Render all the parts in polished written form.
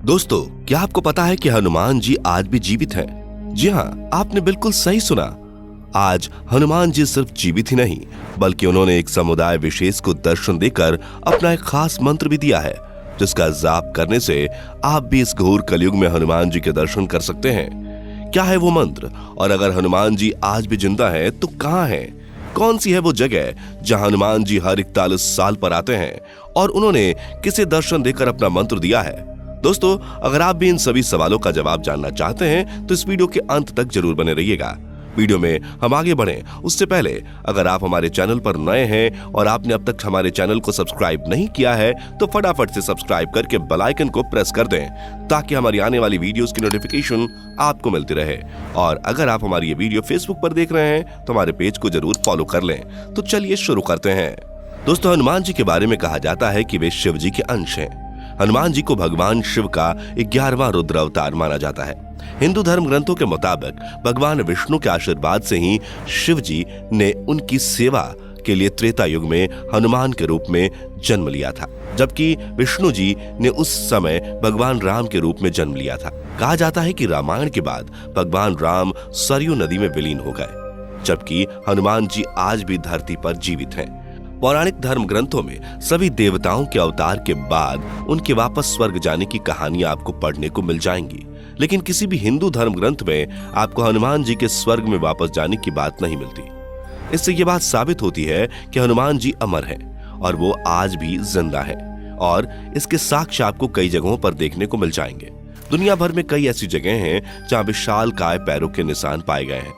दोस्तों, क्या आपको पता है कि हनुमान जी आज भी जीवित हैं? जी हाँ, आपने बिल्कुल सही सुना। आज हनुमान जी सिर्फ जीवित ही नहीं, बल्कि उन्होंने एक समुदाय विशेष को दर्शन देकर अपना एक खास मंत्र भी दिया है, जिसका जाप करने से आप भी इस घोर कलयुग में हनुमान जी के दर्शन कर सकते हैं। क्या है वो मंत्र, और अगर हनुमान जी आज भी जिंदा हैं तो कहाँ हैं? कौन सी है वो जगह जहां हनुमान जी हर 41 साल पर आते हैं, और उन्होंने किसे दर्शन देकर अपना मंत्र दिया है? दोस्तों, अगर आप भी इन सभी सवालों का जवाब जानना चाहते हैं तो इस वीडियो के अंत तक जरूर बने रहिएगा। वीडियो में हम आगे बढ़ें उससे पहले अगर आप हमारे चैनल पर नए हैं और आपने अब तक हमारे चैनल को सब्सक्राइब नहीं किया है तो फटाफट से सब्सक्राइब करके बेल आइकन को प्रेस कर दें, ताकि हमारी आने वाली वीडियोस की नोटिफिकेशन आपको मिलती रहे। और अगर आप हमारी ये वीडियो फेसबुक पर देख रहे हैं तो हमारे पेज को जरूर फॉलो कर लें। तो चलिए शुरू करते हैं। दोस्तों, हनुमान जी के बारे में कहा जाता है कि वे शिव जी के अंश हैं। हनुमान जी को भगवान शिव का 11वां रुद्र अवतार माना जाता है। हिंदू धर्म ग्रंथों के मुताबिक भगवान विष्णु के आशीर्वाद से ही शिव जी ने उनकी सेवा के लिए त्रेता युग में हनुमान के रूप में जन्म लिया था, जबकि विष्णु जी ने उस समय भगवान राम के रूप में जन्म लिया था। कहा जाता है कि रामायण के बाद भगवान राम सरयू नदी में विलीन हो गए, जबकि हनुमान जी आज भी धरती पर जीवित हैं। पौराणिक धर्म ग्रंथों में सभी देवताओं के अवतार के बाद उनके वापस स्वर्ग जाने की कहानियां आपको पढ़ने को मिल जाएंगी, लेकिन किसी भी हिंदू धर्म ग्रंथ में आपको हनुमान जी के स्वर्ग में वापस जाने की बात नहीं मिलती। इससे ये बात साबित होती है कि हनुमान जी अमर हैं और वो आज भी जिंदा हैं, और इसके साक्ष्य आपको कई जगहों पर देखने को मिल जाएंगे। दुनिया भर में कई ऐसी जगह हैं जहाँ विशालकाय पैरों के निशान पाए गए हैं।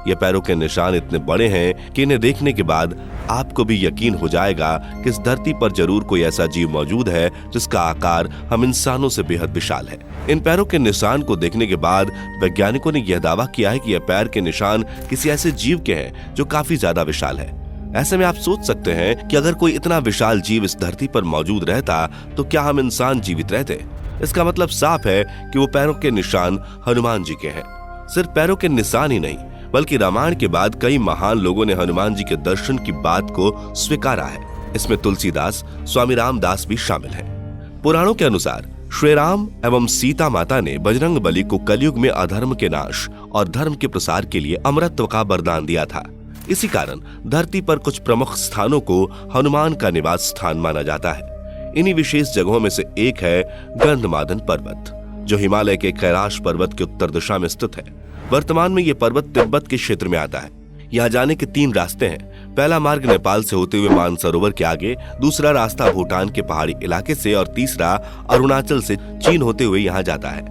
ये पैरों के निशान इतने बड़े हैं कि इन्हें देखने के बाद आपको भी यकीन हो जाएगा कि इस धरती पर जरूर कोई ऐसा जीव मौजूद है जिसका आकार हम इंसानों से बेहद विशाल है। इन पैरों के निशान को देखने के बाद वैज्ञानिकों ने यह दावा किया है कि यह पैर के निशान किसी ऐसे जीव के हैं जो काफी ज्यादा विशाल है। ऐसे में आप सोच सकते हैं कि अगर कोई इतना विशाल जीव इस धरती पर मौजूद रहता तो क्या हम इंसान जीवित रहते? इसका मतलब साफ है कि वो पैरों के निशान हनुमान जी के हैं। सिर्फ पैरों के निशान ही नहीं, बल्कि रामायण के बाद कई महान लोगों ने हनुमान जी के दर्शन की बात को स्वीकारा है। इसमें तुलसीदास, स्वामी रामदास भी शामिल हैं। पुराणों के अनुसार श्री राम एवं सीता माता ने बजरंग बली को कलयुग में अधर्म के नाश और धर्म के प्रसार के लिए अमरत्व का वरदान दिया था। इसी कारण धरती पर कुछ प्रमुख स्थानों को हनुमान का निवास स्थान माना जाता है। इन्हीं विशेष जगहों में से एक है गंधमादन पर्वत, जो हिमालय के कैलाश पर्वत के उत्तर दिशा में स्थित है। वर्तमान में यह पर्वत तिब्बत के क्षेत्र में आता है। यहाँ जाने के 3 रास्ते हैं। पहला मार्ग नेपाल से होते हुए मानसरोवर के आगे, दूसरा रास्ता भूटान के पहाड़ी इलाके से, और तीसरा अरुणाचल से चीन होते हुए यहाँ जाता है।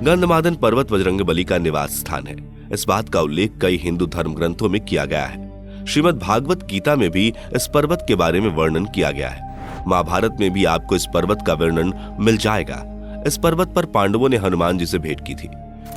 गंधमादन पर्वत बजरंगबली का निवास स्थान है। इस बात का उल्लेख कई हिंदू धर्म ग्रंथों में किया गया है। श्रीमद् भागवत गीता में भी इस पर्वत के बारे में वर्णन किया गया है। महाभारत में भी आपको इस पर्वत का वर्णन मिल जाएगा। इस पर्वत पर पांडवों ने हनुमान जी से भेंट की थी।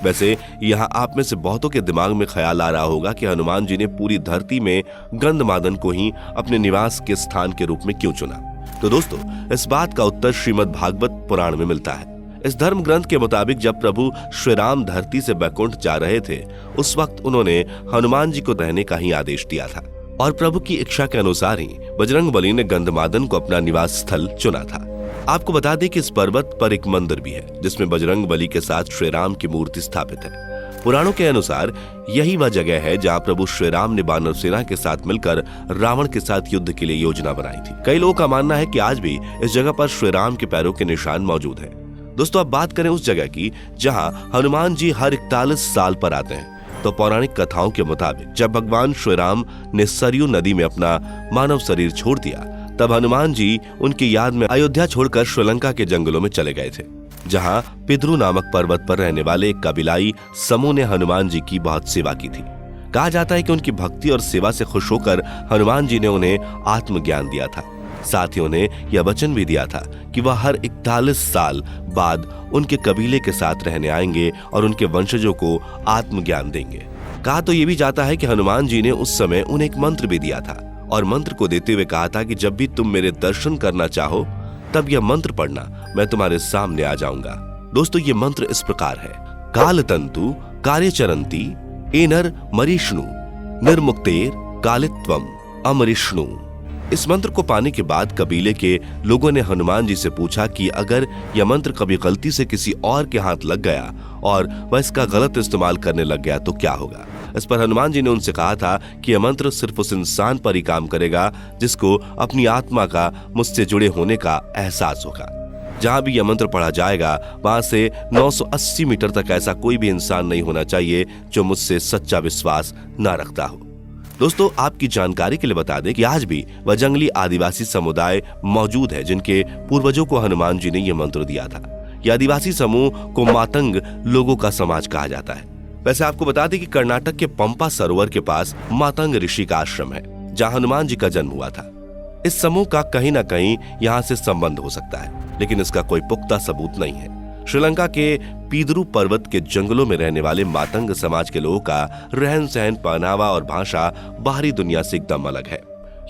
वैसे यहाँ आप में से बहुतों के दिमाग में ख्याल आ रहा होगा कि हनुमान जी ने पूरी धरती में गंधमादन को ही अपने निवास के स्थान के रूप में क्यों चुना? तो दोस्तों, इस बात का उत्तर श्रीमद् भागवत पुराण में मिलता है। इस धर्म ग्रंथ के मुताबिक जब प्रभु श्री राम धरती से बैकुंठ जा रहे थे, उस वक्त उन्होंने हनुमान जी को रहने का ही आदेश दिया था, और प्रभु की इच्छा के अनुसार ही बजरंगबली ने गंधमादन को अपना निवास स्थल चुना था। आपको बता दें कि इस पर्वत पर एक मंदिर भी है, जिसमें बजरंगबली के साथ श्री राम की मूर्ति स्थापित है। पुराणों के अनुसार यही वह जगह है जहां प्रभु श्री राम ने वानर सेना के साथ मिलकर रावण के साथ युद्ध के लिए योजना बनाई थी। कई लोगों का मानना है कि आज भी इस जगह पर श्री राम के पैरों के निशान मौजूद हैं। दोस्तों, अब बात करें उस जगह की जहाँ हनुमान जी हर 41 साल पर आते हैं। तो पौराणिक कथाओं के मुताबिक जब भगवान श्री राम ने सरयू नदी में अपना मानव शरीर छोड़ दिया, तब हनुमान जी उनकी याद में अयोध्या छोड़कर श्रीलंका के जंगलों में चले गए थे, जहां पितृ नामक पर्वत पर रहने वाले एक कबीलाई समूह ने हनुमान जी की बहुत सेवा की थी। कहा जाता है कि उनकी भक्ति और सेवा से खुश होकर हनुमान जी ने उन्हें आत्मज्ञान दिया था। साथ ही उन्हें यह वचन भी दिया था कि वह हर 41 साल बाद उनके कबीले के साथ रहने आएंगे और उनके वंशजों को आत्मज्ञान देंगे। कहा तो ये भी जाता है कि हनुमान जी ने उस समय उन्हें एक मंत्र भी दिया था, और मंत्र को देते हुए कहा था कि जब भी तुम मेरे दर्शन करना चाहो तब यह मंत्र पढ़ना, मैं तुम्हारे सामने आ जाऊंगा। दोस्तों, ये मंत्र इस प्रकार है: कालतंतु कार्यचरंती एनर मरीष्णु निर्मुक्तेर कालित्वम अमरिष्णु। इस मंत्र को पाने के बाद कबीले के लोगों ने हनुमान जी से पूछा कि अगर यह मंत्र कभी गलती से किसी और के हाथ लग गया और वह इसका गलत इस्तेमाल करने लग गया तो क्या होगा। इस पर हनुमान जी ने उनसे कहा था कि यह मंत्र सिर्फ उस इंसान पर ही काम करेगा जिसको अपनी आत्मा का मुझसे जुड़े होने का एहसास होगा। जहां भी यह मंत्र पढ़ा जाएगा वहां से 980 मीटर तक ऐसा कोई भी इंसान नहीं होना चाहिए जो मुझसे सच्चा विश्वास न रखता हो। दोस्तों, आपकी जानकारी के लिए बता दें कि आज भी वह जंगली आदिवासी समुदाय मौजूद है जिनके पूर्वजों को हनुमान जी ने यह मंत्र दिया था। यह आदिवासी समूह को मातंग लोगों का समाज कहा जाता है। वैसे आपको बता दें कि कर्नाटक के पंपा सरोवर के पास मातंग ऋषि का आश्रम है जहां हनुमान जी का जन्म हुआ था। इस समूह का कहीं ना कहीं यहाँ से संबंध हो सकता है, लेकिन इसका कोई पुख्ता सबूत नहीं है। श्रीलंका के पीदरू पर्वत के जंगलों में रहने वाले मातंग समाज के लोगों का रहन सहन, पहनावा और भाषा बाहरी दुनिया से एकदम अलग है।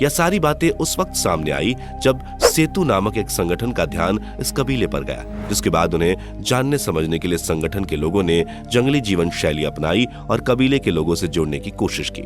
यह सारी बातें उस वक्त सामने आई जब सेतु नामक एक संगठन का ध्यान इस कबीले पर गया, जिसके बाद उन्हें जानने समझने के लिए संगठन के लोगों ने जंगली जीवन शैली अपनाई और कबीले के लोगों से जुड़ने की कोशिश की।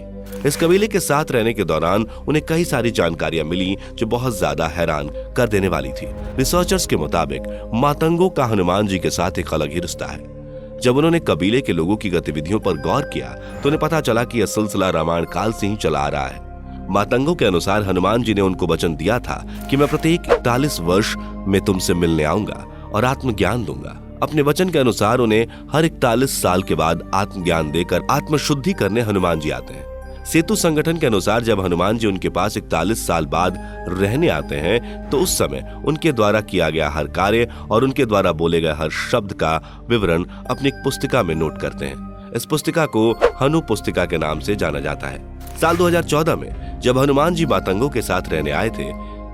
इस कबीले के साथ रहने के दौरान उन्हें कई सारी जानकारियां मिली जो बहुत ज्यादा हैरान कर देने वाली थी। रिसर्चर्स के मुताबिक मातंगों का हनुमान जी के साथ एक अलग ही रिश्ता है। जब उन्होंने कबीले के लोगों की गतिविधियों पर गौर किया तो उन्हें पता चला कि यह सिलसिला रामायण काल से ही चला आ रहा है। मातंगों के अनुसार हनुमान जी ने उनको वचन दिया था कि मैं प्रत्येक 41 वर्ष में तुमसे मिलने आऊंगा और आत्मज्ञान दूंगा। अपने वचन के अनुसार उन्हें हर 41 साल के बाद आत्मज्ञान देकर आत्मशुद्धि करने हनुमान जी आते हैं। सेतु संगठन के अनुसार जब हनुमान जी उनके पास 41 साल बाद रहने आते हैं तो उस समय उनके द्वारा किया गया हर कार्य और उनके द्वारा बोले गए हर शब्द का विवरण अपनी एक पुस्तिका में नोट करते हैं। इस पुस्तिका को हनु पुस्तिका के नाम से जाना जाता है। साल 2014 में जब हनुमान जी मातंगों के साथ रहने आए थे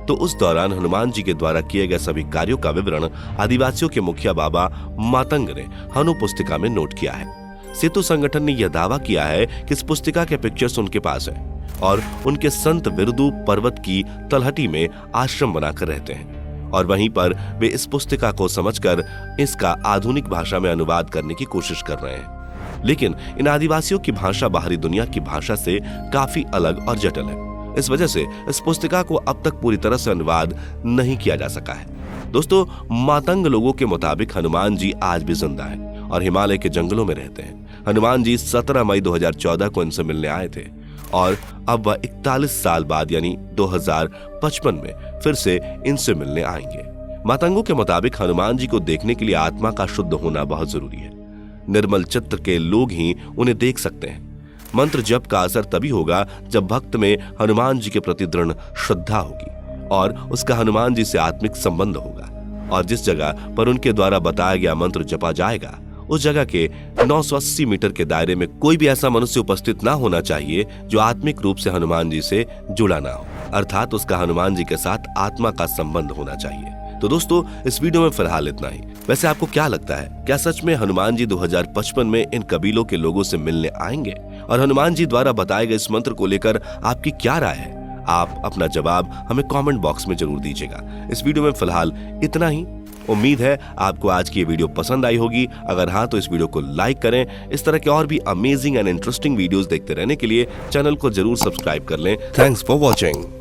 तो उस दौरान हनुमान जी के द्वारा किए गए सभी कार्यों का विवरण आदिवासियों के मुखिया बाबा मातंग ने हनु पुस्तिका में नोट किया है। सेतु संगठन ने यह दावा किया है कि इस पुस्तिका के पिक्चर्स उनके पास हैं और उनके संत बिरदू पर्वत की तलहटी में आश्रम बनाकर रहते हैं और वहीं पर वे इस पुस्तिका को समझकर इसका आधुनिक भाषा में अनुवाद करने की कोशिश कर रहे हैं। लेकिन इन आदिवासियों की भाषा बाहरी दुनिया की भाषा से काफी अलग और जटिल है। इस वजह से इस पुस्तिका को अब तक पूरी तरह से अनुवाद नहीं किया जा सका है। दोस्तों, मातंग लोगों के मुताबिक हनुमान जी आज भी जिंदा हैं और हिमालय के जंगलों में रहते हैं। हनुमान जी 17 मई 2014 को इनसे मिलने आए थे और अब वह 41 साल बाद यानी 2055 में फिर से इनसे मिलने आएंगे। मातंगों के मुताबिक हनुमान जी को देखने के लिए आत्मा का शुद्ध होना बहुत जरूरी है। निर्मल चित्त के लोग ही उन्हें देख सकते हैं। मंत्र जप का असर तभी होगा जब भक्त में हनुमान जी के प्रति दृढ़ श्रद्धा होगी और उसका हनुमान जी से आत्मिक संबंध होगा। और जिस जगह पर उनके द्वारा बताया गया मंत्र जपा जाएगा उस जगह के 980 मीटर के दायरे में कोई भी ऐसा मनुष्य उपस्थित ना होना चाहिए जो आत्मिक रूप से हनुमान जी से जुड़ा ना हो, अर्थात उसका हनुमान जी के साथ आत्मा का संबंध होना चाहिए। तो दोस्तों, इस वीडियो में फिलहाल इतना ही। वैसे आपको क्या लगता है, क्या सच में हनुमान जी 2055 में इन कबीलों के लोगों से मिलने आएंगे? और हनुमान जी द्वारा बताए गए इस मंत्र को लेकर आपकी क्या राय है? आप अपना जवाब हमें कमेंट बॉक्स में जरूर दीजिएगा। इस वीडियो में फिलहाल इतना ही। उम्मीद है आपको आज की ये वीडियो पसंद आई होगी। अगर हाँ तो इस वीडियो को लाइक करें। इस तरह के और भी अमेजिंग एंड इंटरेस्टिंग वीडियोस देखते रहने के लिए चैनल को जरूर सब्सक्राइब कर लें। Thanks for watching.